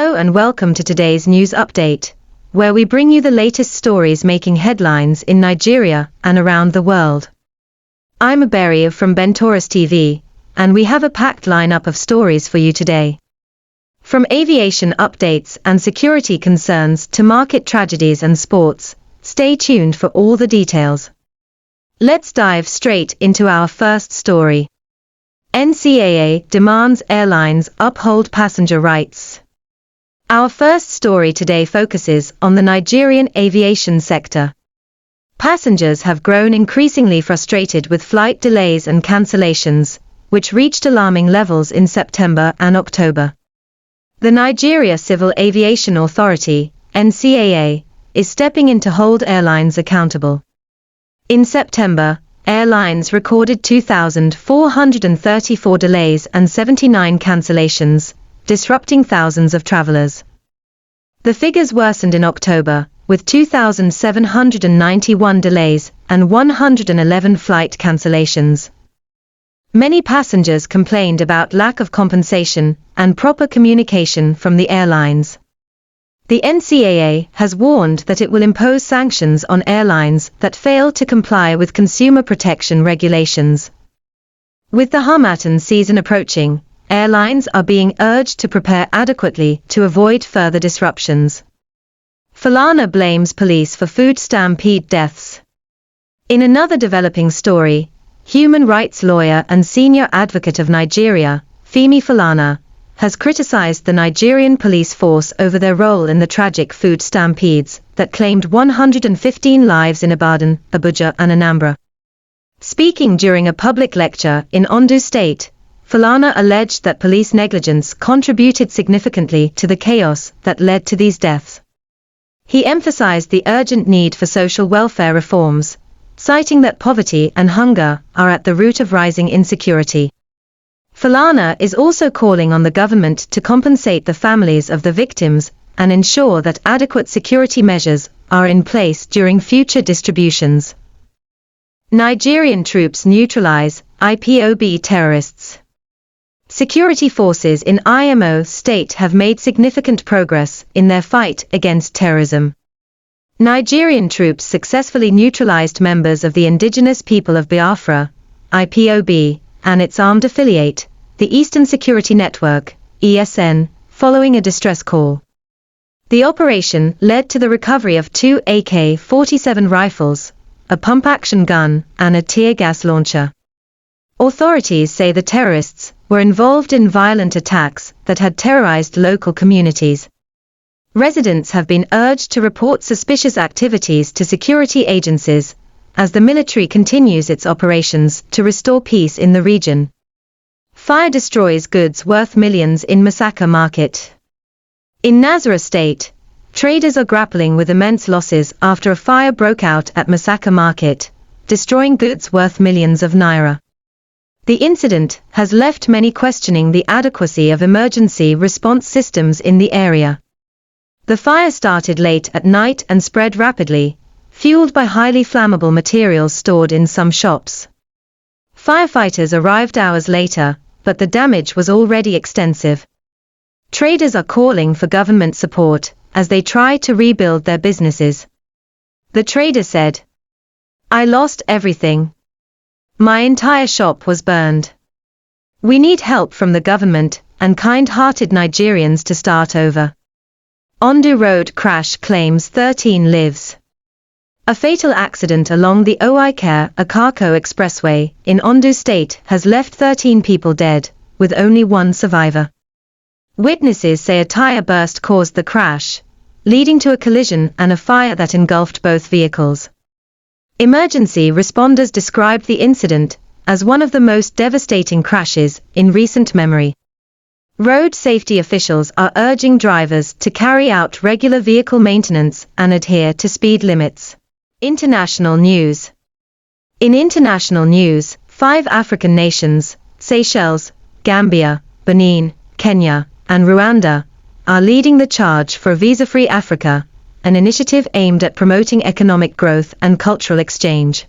Hello and welcome to today's news update, where we bring you the latest stories making headlines in Nigeria and around the world. I'm Aberia from Bentoris TV, and we have a packed lineup of stories for you today. From aviation updates and security concerns to market tragedies and sports, stay tuned for all the details. Let's dive straight into our first story. NCAA demands airlines uphold passenger rights. Our first story today focuses on the Nigerian aviation sector. Passengers have grown increasingly frustrated with flight delays and cancellations, which reached alarming levels in September and October. The Nigeria Civil Aviation Authority, NCAA, is stepping in to hold airlines accountable. In September, airlines recorded 2,434 delays and 79 cancellations, disrupting thousands of travelers. The figures worsened in October, with 2,791 delays and 111 flight cancellations. Many passengers complained about lack of compensation and proper communication from the airlines. The NCAA has warned that it will impose sanctions on airlines that fail to comply with consumer protection regulations. With the Harmattan season approaching, airlines are being urged to prepare adequately to avoid further disruptions. Fulana blames police for food stampede deaths. In another developing story, human rights lawyer and senior advocate of Nigeria, Femi Fulana, has criticized the Nigerian police force over their role in the tragic food stampedes that claimed 115 lives in Ibadan, Abuja and Anambra. Speaking during a public lecture in Ondo State, Fulana alleged that police negligence contributed significantly to the chaos that led to these deaths. He emphasized the urgent need for social welfare reforms, citing that poverty and hunger are at the root of rising insecurity. Fulana is also calling on the government to compensate the families of the victims and ensure that adequate security measures are in place during future distributions. Nigerian troops neutralize IPOB terrorists. Security forces in Imo State have made significant progress in their fight against terrorism. Nigerian troops successfully neutralized members of the Indigenous People of Biafra, IPOB, and its armed affiliate, the Eastern Security Network, ESN, following a distress call. The operation led to the recovery of 2 AK-47 rifles, a pump-action gun, and a tear gas launcher. Authorities say the terrorists were involved in violent attacks that had terrorized local communities. Residents have been urged to report suspicious activities to security agencies, as the military continues its operations to restore peace in the region. Fire destroys goods worth millions in Masaka Market. In Nasarawa State, traders are grappling with immense losses after a fire broke out at Masaka Market, destroying goods worth millions of naira. The incident has left many questioning the adequacy of emergency response systems in the area. The fire started late at night and spread rapidly, fueled by highly flammable materials stored in some shops. Firefighters arrived hours later, but the damage was already extensive. Traders are calling for government support as they try to rebuild their businesses. The trader said, "I lost everything. My entire shop was burned. We need help from the government and kind-hearted Nigerians to start over." Ondo Road crash claims 13 lives. A fatal accident along the Oike-Akako Expressway in Ondo State has left 13 people dead, with only one survivor. Witnesses say a tire burst caused the crash, leading to a collision and a fire that engulfed both vehicles. Emergency responders described the incident as one of the most devastating crashes in recent memory. Road safety officials are urging drivers to carry out regular vehicle maintenance and adhere to speed limits. International news. In international news, 5 African nations, Seychelles, Gambia, Benin, Kenya, and Rwanda, are leading the charge for a visa-free Africa, an initiative aimed at promoting economic growth and cultural exchange.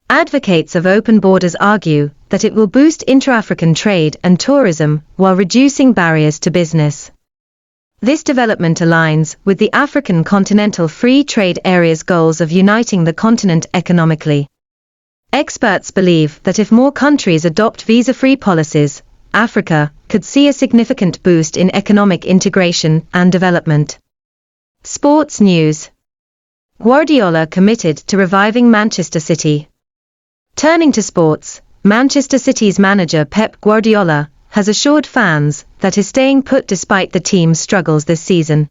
Advocates of open borders argue that it will boost intra-African trade and tourism while reducing barriers to business. This development aligns with the African Continental Free Trade Area's goals of uniting the continent economically. Experts believe that if more countries adopt visa-free policies, Africa could see a significant boost in economic integration and development. Sports news. Guardiola committed to reviving Manchester City. Turning to sports, Manchester City's manager Pep Guardiola has assured fans that he's staying put despite the team's struggles this season.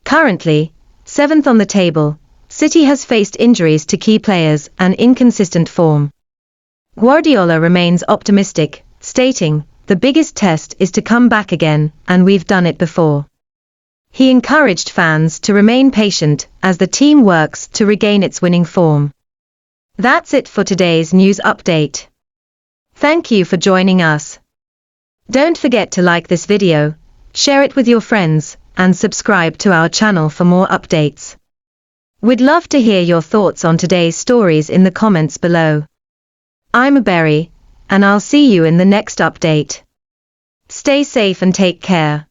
Currently, 7th on the table, City has faced injuries to key players and inconsistent form. Guardiola remains optimistic, stating, "The biggest test is to come back again, and we've done it before." He encouraged fans to remain patient as the team works to regain its winning form. That's it for today's news update. Thank you for joining us. Don't forget to like this video, share it with your friends, and subscribe to our channel for more updates. We'd love to hear your thoughts on today's stories in the comments below. I'm Berry, and I'll see you in the next update. Stay safe and take care.